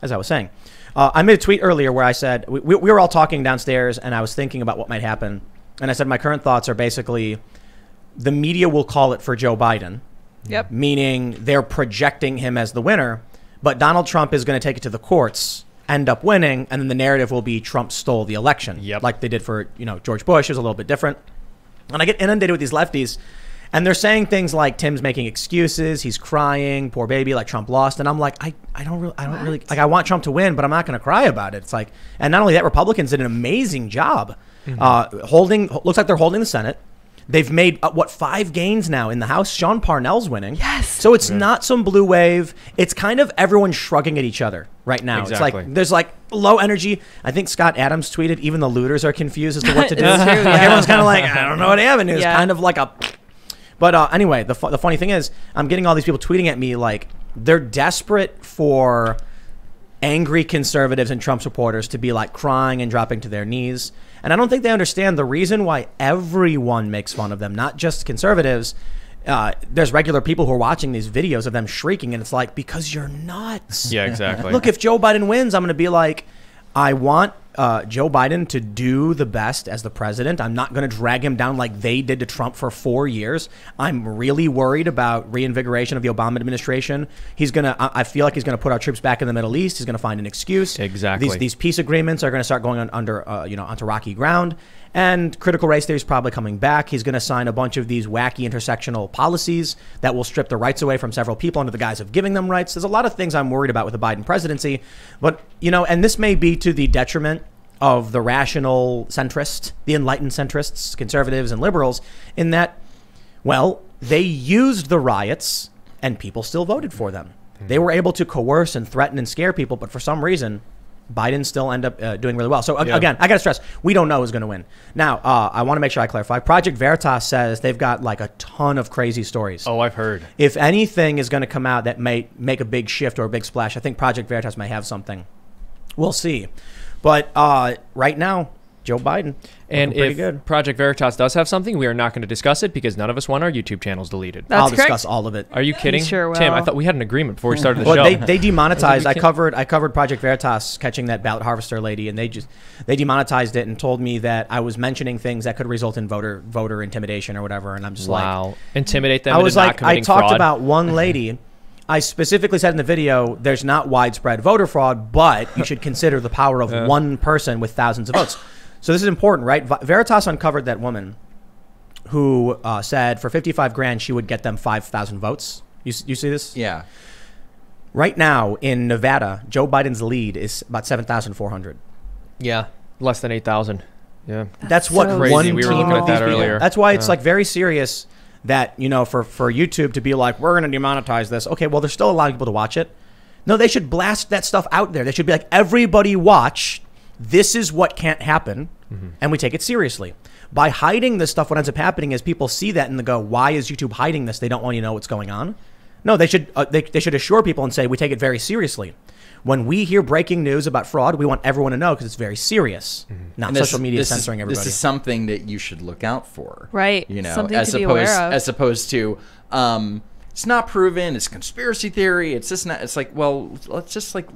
as I was saying, I made a tweet earlier where I said we were all talking downstairs, and I was thinking about what might happen, and I said my current thoughts are basically the media will call it for Joe Biden. Yep. Meaning they're projecting him as the winner, but Donald Trump is going to take it to the courts, end up winning, and then the narrative will be Trump stole the election, like they did for George Bush. It was a little bit different. And I get inundated with these lefties, and they're saying things like Tim's making excuses, he's crying, poor baby, like Trump lost, and I'm like, I don't really like. I want Trump to win, but I'm not going to cry about it. It's like, and not only that, Republicans did an amazing job looks like they're holding the Senate. They've made, 5 gains now in the House? Sean Parnell's winning. Yes. So it's not some blue wave. It's kind of everyone shrugging at each other right now. Exactly. It's like, there's like low energy. I think Scott Adams tweeted, even the looters are confused as to what to do. It's true, Like everyone's kind of like, I don't know what avenue. It's Yeah. kind of like a... But anyway, the funny thing is, I'm getting all these people tweeting at me like they're desperate for angry conservatives and Trump supporters to be like crying and dropping to their knees. And I don't think they understand the reason why everyone makes fun of them, not just conservatives. There's regular people who are watching these videos of them shrieking, and it's like, because you're nuts. Yeah, exactly. Look, if Joe Biden wins, I'm going to be like, I want Joe Biden to do the best as the president. I'm not going to drag him down like they did to Trump for 4 years. I'm really worried about reinvigoration of the Obama administration. I feel like he's going to put our troops back in the Middle East. He's going to find an excuse. Exactly. These peace agreements are going to start going onto rocky ground. And critical race theory is probably coming back. He's going to sign a bunch of these wacky intersectional policies that will strip the rights away from several people under the guise of giving them rights. There's a lot of things I'm worried about with the Biden presidency. But, and this may be to the detriment of the rational centrist, the enlightened centrists, conservatives and liberals, in that, well, they used the riots and people still voted for them. They were able to coerce and threaten and scare people, but for some reason, Biden still end up doing really well. So again, I got to stress, we don't know who's going to win. Now, I want to make sure I clarify. Project Veritas says they've got like a ton of crazy stories. Oh, I've heard. If anything is going to come out that may make a big shift or a big splash, I think Project Veritas may have something. We'll see. But right now, Joe Biden. And if good. Project Veritas does have something, we are not going to discuss it because none of us want our YouTube channels deleted. I'll discuss all of it. Are you kidding? Sure will. Tim, I thought we had an agreement before we started the show. Well, they demonetized. I covered Project Veritas catching that ballot harvester lady, and they demonetized it and told me that I was mentioning things that could result in voter intimidation or whatever. And I'm just like, intimidate them. I was into like, not committing I talked fraud. about one lady. I specifically said in the video, there's not widespread voter fraud, but you should consider the power of one person with thousands of votes. So this is important, right? Veritas uncovered that woman who said for 55 grand, she would get them 5,000 votes. You see this? Yeah. Right now in Nevada, Joe Biden's lead is about 7,400. Yeah, less than 8,000. Yeah. That's what so one crazy. team We were looking of at these that people. earlier. That's why it's like very serious that, for YouTube to be like, we're going to demonetize this. Okay, well, there's still a lot of people to watch it. No, they should blast that stuff out there. They should be like, everybody watch. This is what can't happen. And we take it seriously. By hiding this stuff, what ends up happening is people see that and they go, why is YouTube hiding this? They don't want you to know what's going on. No, they should they should assure people and say, we take it very seriously. When we hear breaking news about fraud, we want everyone to know because it's very serious. Not social media censoring everybody. This is something that you should look out for. Right. Something to be aware of. As opposed to, it's not proven, it's conspiracy theory, it's just not, it's like, well, let's just like,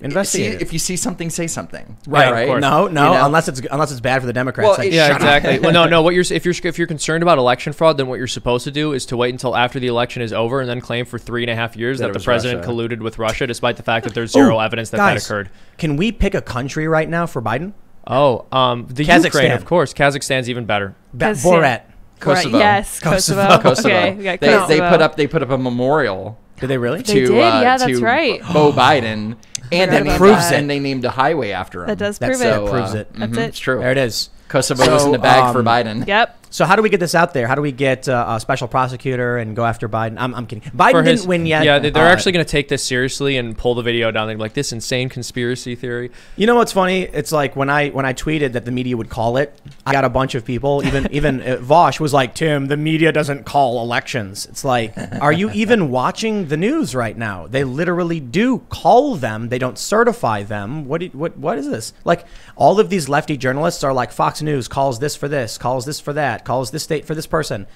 investigate it. If you see something, say something. Right. Right. No. Unless it's bad for the Democrats. Well, like, Yeah, shut up. exactly. Well, no. If you're concerned about election fraud, then what you're supposed to do is to wait until after the election is over and then claim for 3.5 years that the was president Russia. colluded with Russia, despite the fact that there's zero evidence that guys, occurred. Can we pick a country right now for Biden? Oh, the Kazakhstan. Ukraine, of course. Kazakhstan's even better. Borat. Kosovo. Right, yes, Kosovo. Okay, we got Kosovo. They put up a memorial. Did they really? They did, yeah, that's right. Beau Biden, and Forgot that about proves that. it. And they named a highway after him. That does That's prove it. so, proves it. That's Mhm, it. It's true. There it is. Kosovo was in the bag for Biden. Yep. So how do we get this out there? How do we get a special prosecutor and go after Biden? I'm kidding. Biden didn't win yet. Yeah, they're actually going to take this seriously and pull the video down. They're like, this insane conspiracy theory. You know what's funny? It's like when I tweeted that the media would call it, I got a bunch of people. Even Vosh was like, Tim, the media doesn't call elections. It's like, are you even watching the news right now? They literally do call them. They don't certify them. What is this? Like all of these lefty journalists are like, Fox News calls this for this, calls this for that, calls this state for this person.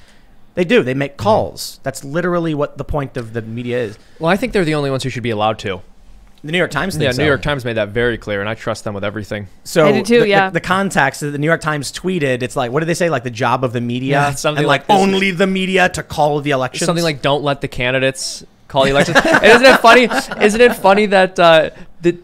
They do. They make calls. That's literally what the point of the media is. Well, I think they're the only ones who should be allowed to. The New York Times thinks so. New York Times made that very clear, and I trust them with everything. So I do too, the context that the New York Times tweeted, it's like, what did they say? Like the job of the media? Yeah, something and like only the media to call the elections? Something like don't let the candidates call the elections. Isn't it funny? Isn't it funny that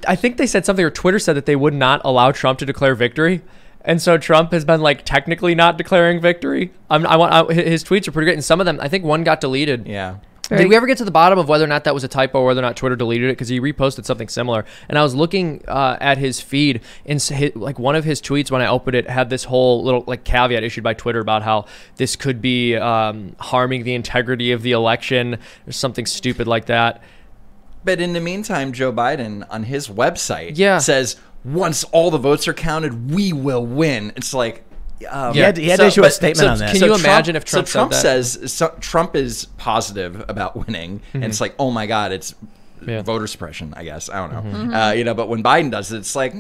I think they said something, or Twitter said that they would not allow Trump to declare victory. And so Trump has been like technically not declaring victory. His tweets are pretty great, and some of them, I think one got deleted. Yeah. Did we ever get to the bottom of whether or not that was a typo, or whether or not Twitter deleted it? Because he reposted something similar, and I was looking at his feed, and like one of his tweets when I opened it had this whole little like caveat issued by Twitter about how this could be harming the integrity of the election or something stupid like that. But in the meantime, Joe Biden on his website says, once all the votes are counted, we will win. It's like, he had to issue a statement on that. Can you imagine if Trump Trump says Trump is positive about winning, and it's like, oh my God, it's voter suppression, I guess. I don't know. But when Biden does it, it's like,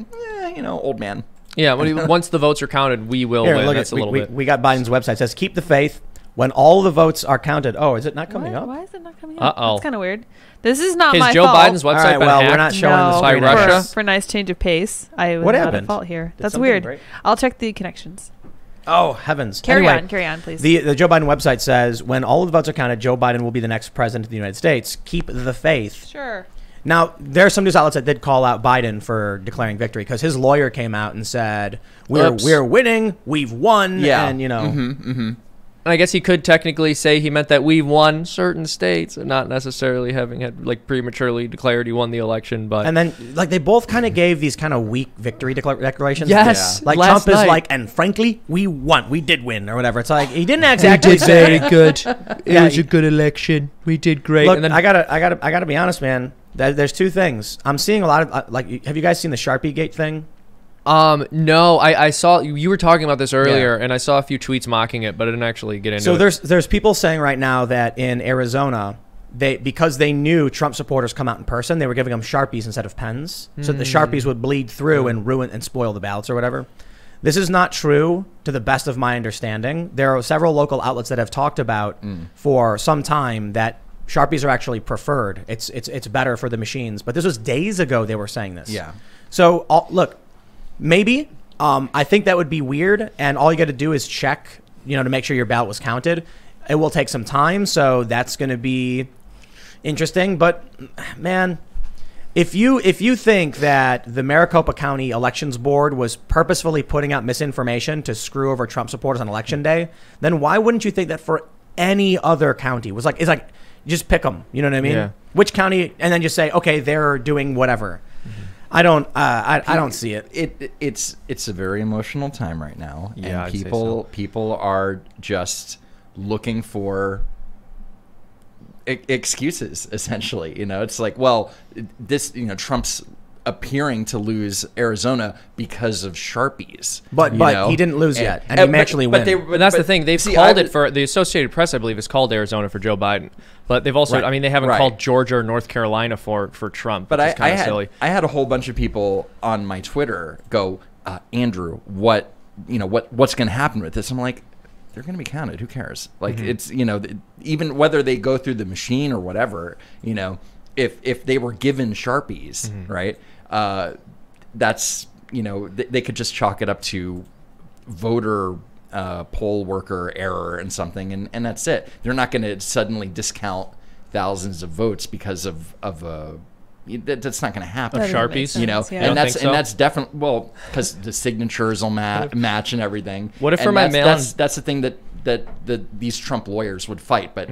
old man. Yeah, once the votes are counted, we will win. Look, that's a little bit. We got Biden's website. It says, keep the faith. When all the votes are counted. Oh, is it not coming up? Why is it not coming up? That's kind of weird. This is not my Joe fault. Biden's website been hacked? We're not showing this by Russia? For a nice change of pace, I would what not happened? At fault here. That's weird. Break? I'll check the connections. Oh, heavens. Carry on, please. The Joe Biden website says, when all of the votes are counted, Joe Biden will be the next president of the United States. Keep the faith. Sure. Now, there are some news outlets that did call out Biden for declaring victory, because his lawyer came out and said, we're winning, we've won, and, And I guess he could technically say he meant that we won certain states, and not necessarily having had like prematurely declared he won the election. But and then like they both kind of gave these kind of weak victory declarations. Yes, like Trump is like, and frankly, we won, we did win, or whatever. It's like he didn't exactly say very good. It was a good election. We did great. Look, and then I gotta be honest, man. There's two things I'm seeing a lot of. Like, have you guys seen the Sharpie Gate thing? No, I saw you were talking about this earlier, and I saw a few tweets mocking it, but I didn't actually get into it. So there's people saying right now that in Arizona, because they knew Trump supporters come out in person, they were giving them Sharpies instead of pens, so the Sharpies would bleed through and ruin and spoil the ballots or whatever. This is not true, to the best of my understanding. There are several local outlets that have talked about for some time that Sharpies are actually preferred. It's better for the machines, but this was days ago they were saying this. Yeah. So look. Maybe. I think that would be weird, and all you got to do is check, to make sure your ballot was counted. It will take some time, so that's going to be interesting. But man, if you think that the Maricopa County Elections Board was purposefully putting out misinformation to screw over Trump supporters on Election Day, then why wouldn't you think that for any other county? It's like just pick them. You know what I mean? Yeah. Which county, and then just say, okay, they're doing whatever. I don't see it. It's a very emotional time right now, yeah, and people are just looking for excuses. Essentially, it's like, well, this, Trump's appearing to lose Arizona because of Sharpies, but he didn't lose yet, and he may actually win. But that's the thing. They've called it for the Associated Press, I believe, has called Arizona for Joe Biden, but they've also, they haven't called Georgia or North Carolina for Trump. But I had a whole bunch of people on my Twitter go, Andrew, what's going to happen with this? I'm like, they're going to be counted. Who cares? Like it's even whether they go through the machine or whatever, if they were given Sharpies, right? That's, they could just chalk it up to voter poll worker error and something, and that's it. They're not going to suddenly discount thousands of votes because of that's not going to happen. Of Sharpies, and that's definitely, well, because the signatures will match and everything. What if for my mail? That's the thing that these Trump lawyers would fight, but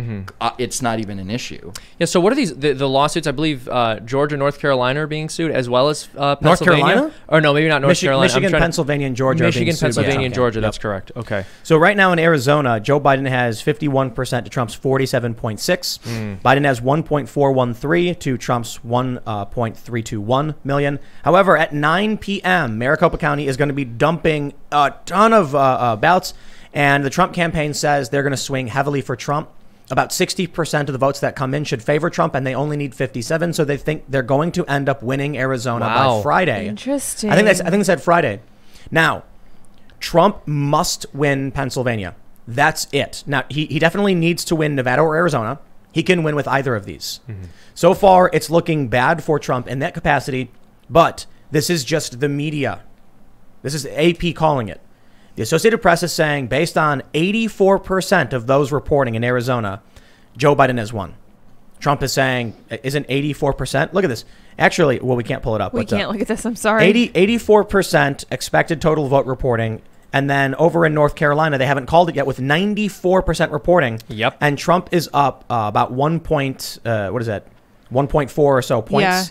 it's not even an issue. Yeah. So what are these the lawsuits? I believe Georgia, North Carolina are being sued, as well as Pennsylvania. North Carolina? Or no, maybe not North Carolina. Michigan, Pennsylvania, and Georgia. Michigan, Pennsylvania, and Georgia. Yep. That's correct. Okay. So right now in Arizona, Joe Biden has 51% to Trump's 47.6. Biden has 1.413 to Trump's 1.321 million. However, at 9 p.m., Maricopa County is going to be dumping a ton of ballots. And the Trump campaign says they're going to swing heavily for Trump. About 60% of the votes that come in should favor Trump, and they only need 57. So they think they're going to end up winning Arizona by Friday. Interesting. I think they said Friday. Now, Trump must win Pennsylvania. That's it. Now, he definitely needs to win Nevada or Arizona. He can win with either of these. So far, it's looking bad for Trump in that capacity, but this is just the media. This is AP calling it. The Associated Press is saying, based on 84% of those reporting in Arizona, Joe Biden has won. Trump is saying, isn't 84%? Look at this. Actually, well, we can't pull it up. We can't look at this. I'm sorry. 84% expected total vote reporting. And then over in North Carolina, they haven't called it yet with 94% reporting. Yep. And Trump is up about 1.4 or so points. Yeah.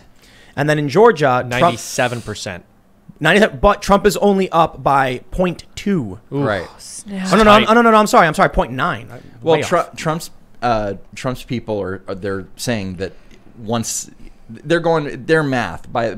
And then in Georgia, 97%. 97, but Trump is only up by 0.2. Right. Snap. Oh, no, I'm sorry, 0.9. Well, Trump's people are they're saying that once they're going their math by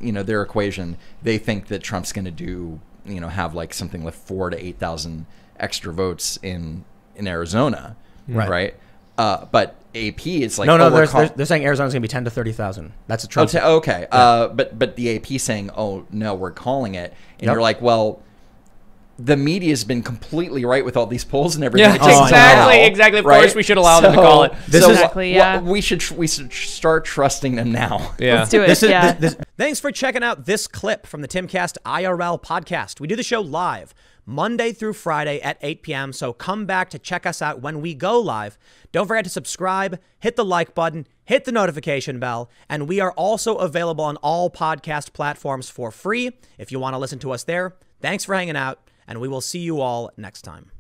their equation, they think that Trump's going to do have like something like 4,000 to 8,000 extra votes in Arizona, right? But AP is like they're saying Arizona's going to be 10 to 30,000. That's a Trump. Okay. Yeah. But the AP saying, oh no, we're calling it, and you're like, well, the media's been completely right with all these polls and everything. Yeah, exactly. Of course, we should allow them to call it. We should start trusting them now. Yeah, let's do it. Thanks for checking out this clip from the Timcast IRL podcast. We do the show live Monday through Friday at 8 p.m. So come back to check us out when we go live. Don't forget to subscribe, hit the like button, hit the notification bell, and we are also available on all podcast platforms for free if you want to listen to us there. Thanks for hanging out, and we will see you all next time.